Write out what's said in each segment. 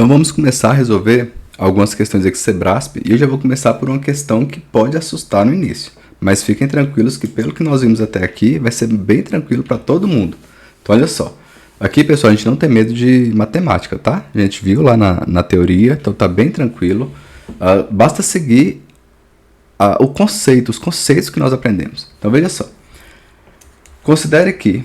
Então vamos começar a resolver algumas questões aqui Sebrasp e eu já vou começar por uma questão que pode assustar no início. Mas fiquem tranquilos que pelo que nós vimos até aqui vai ser bem tranquilo para todo mundo. Então olha só, aqui pessoal a gente não tem medo de matemática, tá? A gente viu lá na teoria, então tá bem tranquilo. Basta seguir os conceitos que nós aprendemos. Então veja só, considere que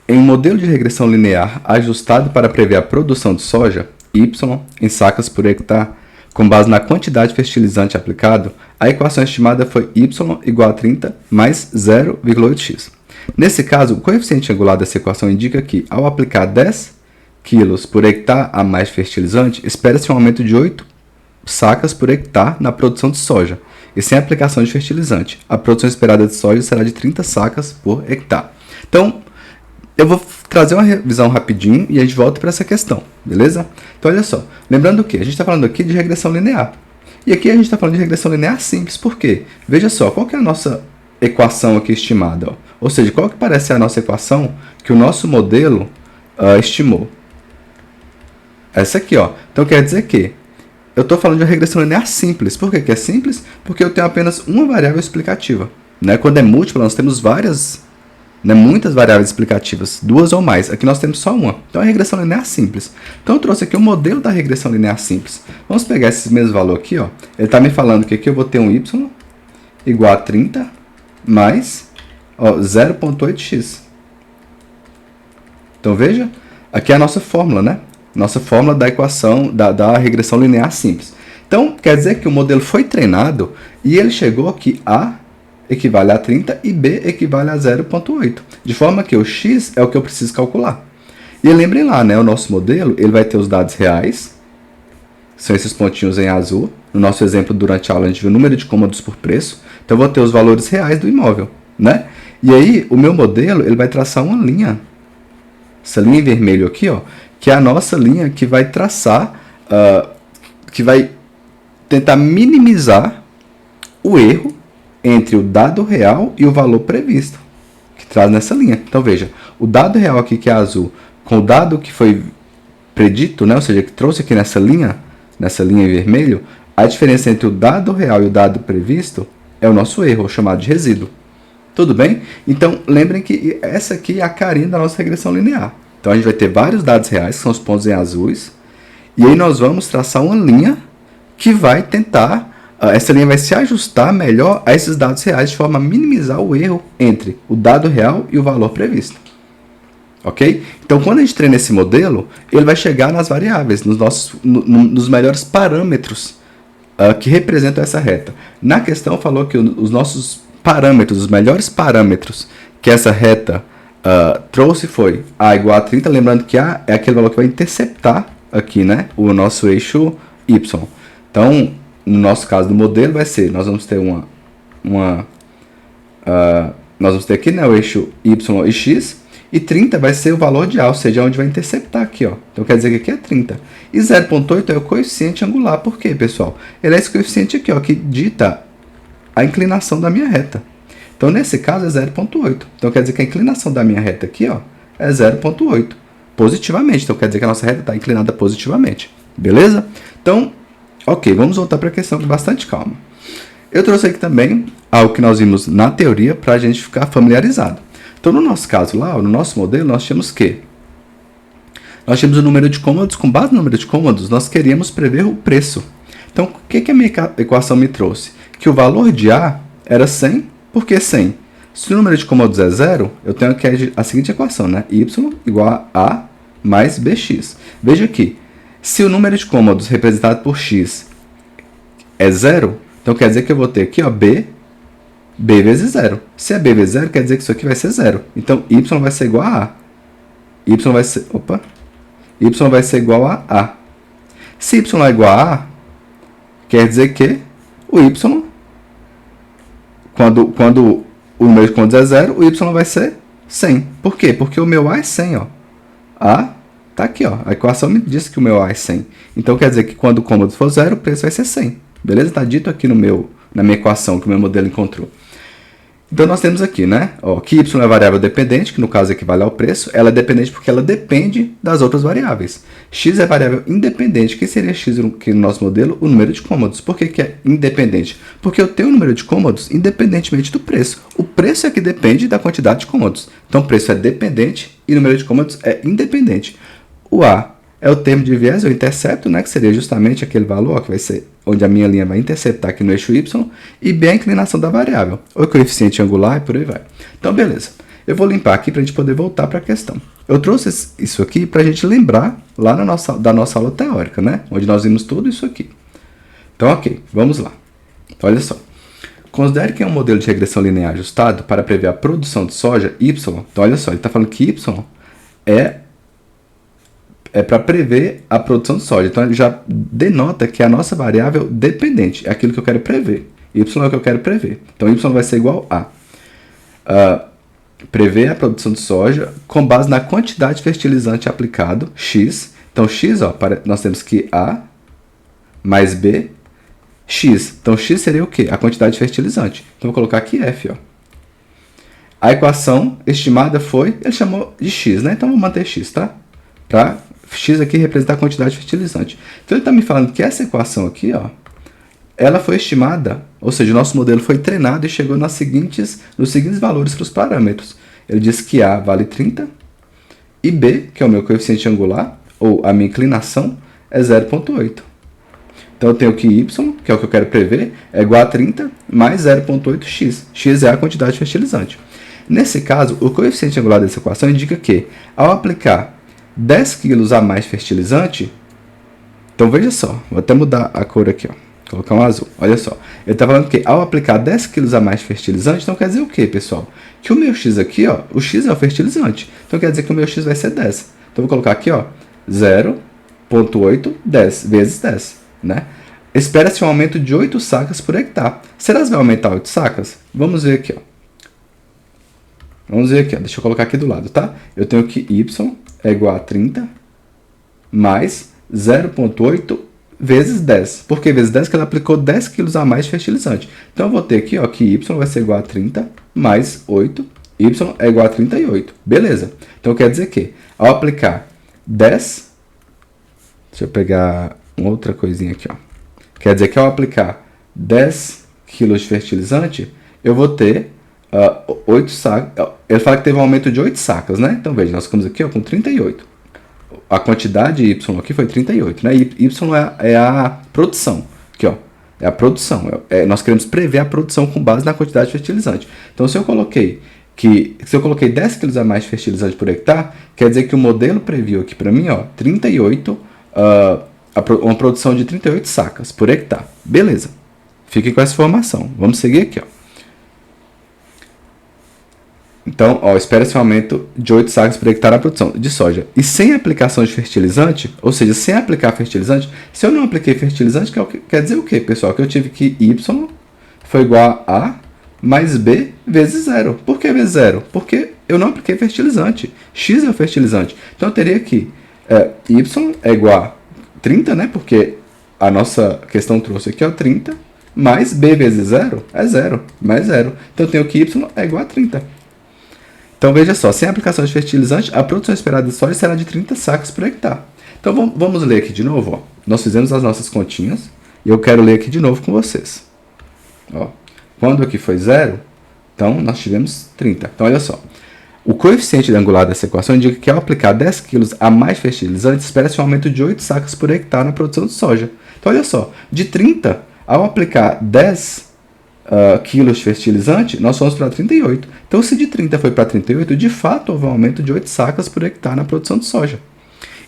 em um modelo de regressão linear ajustado para prever a produção de soja, Y em sacas por hectare, com base na quantidade de fertilizante aplicado, a equação estimada foi Y igual a 30 mais 0,8x. Nesse caso, o coeficiente angular dessa equação indica que, ao aplicar 10 kg por hectare a mais de fertilizante, espera-se um aumento de 8 sacas por hectare na produção de soja, e sem aplicação de fertilizante, a produção esperada de soja será de 30 sacas por hectare. Então, eu vou trazer uma revisão rapidinho e a gente volta para essa questão, beleza? Então, olha só, lembrando que a gente está falando aqui de regressão linear. E aqui a gente está falando de regressão linear simples, por quê? Veja só, qual que é a nossa equação aqui estimada? Ó? Ou seja, qual que parece ser a nossa equação que o nosso modelo estimou? Essa aqui, ó. Então, quer dizer que eu estou falando de uma regressão linear simples. Por que é simples? Porque eu tenho apenas uma variável explicativa. Né? Quando é múltipla, nós temos muitas variáveis explicativas, duas ou mais. Aqui nós temos só uma. Então, é regressão linear simples. Então, eu trouxe aqui o modelo da regressão linear simples. Vamos pegar esse mesmo valor aqui. Ó. Ele está me falando que aqui eu vou ter um y igual a 30 mais 0,8x. Então, veja, aqui é a nossa fórmula, né? Nossa fórmula da equação da regressão linear simples. Então, quer dizer que o modelo foi treinado e ele chegou que A equivale a 30 e B equivale a 0,8. De forma que o X é o que eu preciso calcular. E lembrem lá, né? O nosso modelo ele vai ter os dados reais, são esses pontinhos em azul. No nosso exemplo, durante a aula, a gente viu o número de cômodos por preço. Então, eu vou ter os valores reais do imóvel, né? E aí, o meu modelo ele vai traçar uma linha. Essa linha em vermelho aqui, ó, que é a nossa linha que vai traçar, que vai tentar minimizar o erro entre o dado real e o valor previsto, que traz nessa linha. Então, veja, o dado real aqui, que é azul, com o dado que foi predito, né, ou seja, que trouxe aqui nessa linha em vermelho, a diferença entre o dado real e o dado previsto é o nosso erro, chamado de resíduo. Tudo bem? Então, lembrem que essa aqui é a carinha da nossa regressão linear. Então, a gente vai ter vários dados reais, que são os pontos em azuis, e aí nós vamos traçar uma linha que vai tentar, essa linha vai se ajustar melhor a esses dados reais, de forma a minimizar o erro entre o dado real e o valor previsto. Ok? Então, quando a gente treina esse modelo, ele vai chegar nas variáveis, nos melhores parâmetros que representam essa reta. Na questão, falou que os nossos parâmetros, os melhores parâmetros que essa reta trouxe foi A igual a 30, lembrando que A é aquele valor que vai interceptar aqui, né, o nosso eixo Y. Então, no nosso caso do modelo vai ser, nós vamos ter nós vamos ter aqui, né, o eixo Y e X, e 30 vai ser o valor de A, ou seja, onde vai interceptar aqui, ó. Então, quer dizer que aqui é 30. E 0,8 é o coeficiente angular. Por quê, pessoal? Ele é esse coeficiente aqui, ó, que dita a inclinação da minha reta. Então, nesse caso, é 0,8. Então, quer dizer que a inclinação da minha reta aqui, ó, é 0,8. Positivamente. Então, quer dizer que a nossa reta está inclinada positivamente. Beleza? Então, ok, vamos voltar para a questão com bastante calma. Eu trouxe aqui também algo que nós vimos na teoria para a gente ficar familiarizado. Então, no nosso caso lá, no nosso modelo, nós tínhamos o quê? Nós tínhamos o número de cômodos. Com base no número de cômodos, nós queríamos prever o preço. Então, o que a minha equação me trouxe? Que o valor de A era 100. Por que 100? Se o número de cômodos é 0, eu tenho aqui a seguinte equação, né? Y igual a A mais BX. Veja aqui, se o número de cômodos representado por X é 0, então quer dizer que eu vou ter aqui, ó, B vezes 0. Se é B vezes 0, quer dizer que isso aqui vai ser 0. Então, Y vai ser igual a A. Y vai ser igual a A. Se Y é igual a A, quer dizer que o Y, quando o número de cômodos é 0, o Y vai ser 100. Por quê? Porque o meu A é 100, ó. A tá aqui, ó. A equação me diz que o meu A é 100. Então, quer dizer que quando o cômodo for 0, o preço vai ser 100. Beleza? Está dito aqui na minha equação que o meu modelo encontrou. Então nós temos aqui, né, ó, que y é variável dependente, que no caso equivale ao preço. Ela é dependente porque ela depende das outras variáveis. X é variável independente. Que seria x aqui no nosso modelo? O número de cômodos. Por que é independente? Porque eu tenho o número de cômodos independentemente do preço. O preço é que depende da quantidade de cômodos. Então o preço é dependente e o número de cômodos é independente. O A é o termo de viés, o intercepto, né, que seria justamente aquele valor, ó, que vai ser onde a minha linha vai interceptar aqui no eixo y, e B é a inclinação da variável, o coeficiente angular e por aí vai. Então, beleza. Eu vou limpar aqui para a gente poder voltar para a questão. Eu trouxe isso aqui para a gente lembrar lá da nossa aula teórica, né, onde nós vimos tudo isso aqui. Então, ok, vamos lá. Então, olha só. Considere que é um modelo de regressão linear ajustado para prever a produção de soja y. Então, olha só, ele está falando que y é para prever a produção de soja. Então, ele já denota que é a nossa variável dependente. É aquilo que eu quero prever. Y é o que eu quero prever. Então, y vai ser igual a prever a produção de soja com base na quantidade de fertilizante aplicado, X. Então, X, ó, nós temos que A mais B, X. Então, X seria o quê? A quantidade de fertilizante. Então, vou colocar aqui F, ó. A equação estimada foi, ele chamou de X, né? Então, vou manter X, tá? Para X aqui representar a quantidade de fertilizante. Então, ele está me falando que essa equação aqui, ó, ela foi estimada, ou seja, o nosso modelo foi treinado e chegou nos seguintes valores para os parâmetros. Ele diz que A vale 30 e B, que é o meu coeficiente angular, ou a minha inclinação, é 0,8. Então, eu tenho que Y, que é o que eu quero prever, é igual a 30 mais 0,8x. X é a quantidade de fertilizante. Nesse caso, o coeficiente angular dessa equação indica que, ao aplicar 10 kg a mais fertilizante, então veja só, vou até mudar a cor aqui, ó, colocar um azul, olha só, ele está falando que ao aplicar 10 kg a mais fertilizante, então quer dizer o que, pessoal? Que o meu X aqui, ó, o X é o fertilizante, então quer dizer que o meu X vai ser 10, então vou colocar aqui, ó, 0,8, 10 vezes 10, né? Espera-se um aumento de 8 sacas por hectare. Será que vai aumentar 8 sacas? Vamos ver aqui, ó. Vamos ver aqui, ó. Deixa eu colocar aqui do lado, tá? Eu tenho que Y é igual a 30 mais 0,8 vezes 10. Por que vezes 10? Porque ela aplicou 10 kg a mais de fertilizante. Então, eu vou ter aqui, ó, que Y vai ser igual a 30 mais 8. Y é igual a 38. Beleza. Então, quer dizer que, ao aplicar 10... Deixa eu pegar uma outra coisinha aqui, ó. Quer dizer que, ao aplicar 10 kg de fertilizante, eu vou ter 8 sacas. Ele fala que teve um aumento de 8 sacas, né? Então, veja, nós ficamos aqui, ó, com 38. A quantidade Y aqui foi 38, né? Y é a produção. Aqui, ó, é a produção. Nós queremos prever a produção com base na quantidade de fertilizante. Então, se eu coloquei 10 kg a mais de fertilizante por hectare, quer dizer que o modelo previu aqui para mim, ó, 38, uma produção de 38 sacas por hectare. Beleza. Fiquem com essa informação. Vamos seguir aqui, ó. Então, ó, espera-se um aumento de 8 sacas por hectare na produção de soja. E sem aplicação de fertilizante, ou seja, sem aplicar fertilizante, se eu não apliquei fertilizante, quer dizer o quê, pessoal? Que eu tive que Y foi igual a A mais B vezes 0. Por que vezes 0? Porque eu não apliquei fertilizante. X é o fertilizante. Então, eu teria que Y é igual a 30, né? Porque a nossa questão trouxe aqui, ó, 30, mais B vezes 0 é 0, mais 0. Então, eu tenho que Y é igual a 30. Então, veja só, sem aplicação de fertilizante, a produção esperada de soja será de 30 sacas por hectare. Então, vamos ler aqui de novo. Ó. Nós fizemos as nossas continhas e eu quero ler aqui de novo com vocês. Ó. Quando aqui foi 0, então nós tivemos 30. Então, olha só. O coeficiente angular dessa equação indica que ao aplicar 10 kg a mais fertilizante, espera-se um aumento de 8 sacas por hectare na produção de soja. Então, olha só, de 30, ao aplicar 10 quilos de fertilizante, nós fomos para 38. Então, se de 30 foi para 38, de fato houve um aumento de 8 sacas por hectare na produção de soja.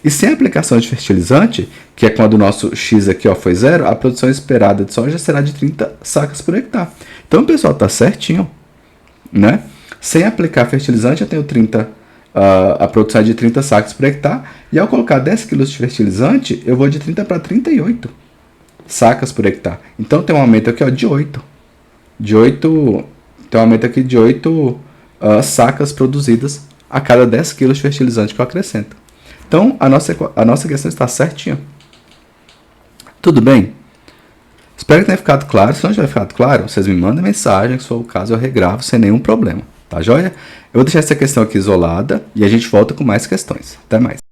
E sem aplicação de fertilizante, que é quando o nosso X aqui, ó, foi 0, a produção esperada de soja será de 30 sacas por hectare. Então, pessoal, está certinho, né? Sem aplicar fertilizante, eu tenho 30, a produção é de 30 sacas por hectare, e ao colocar 10 kg de fertilizante, eu vou de 30 para 38 sacas por hectare. Então, tem um aumento aqui, ó, de 8. Tem um aumento aqui de 8 sacas produzidas a cada 10 kg de fertilizante que eu acrescento. Então, a nossa questão está certinha. Tudo bem? Espero que tenha ficado claro. Se não tiver ficado claro, vocês me mandam mensagem, se for o caso eu regravo sem nenhum problema. Tá joia? Eu vou deixar essa questão aqui isolada e a gente volta com mais questões. Até mais.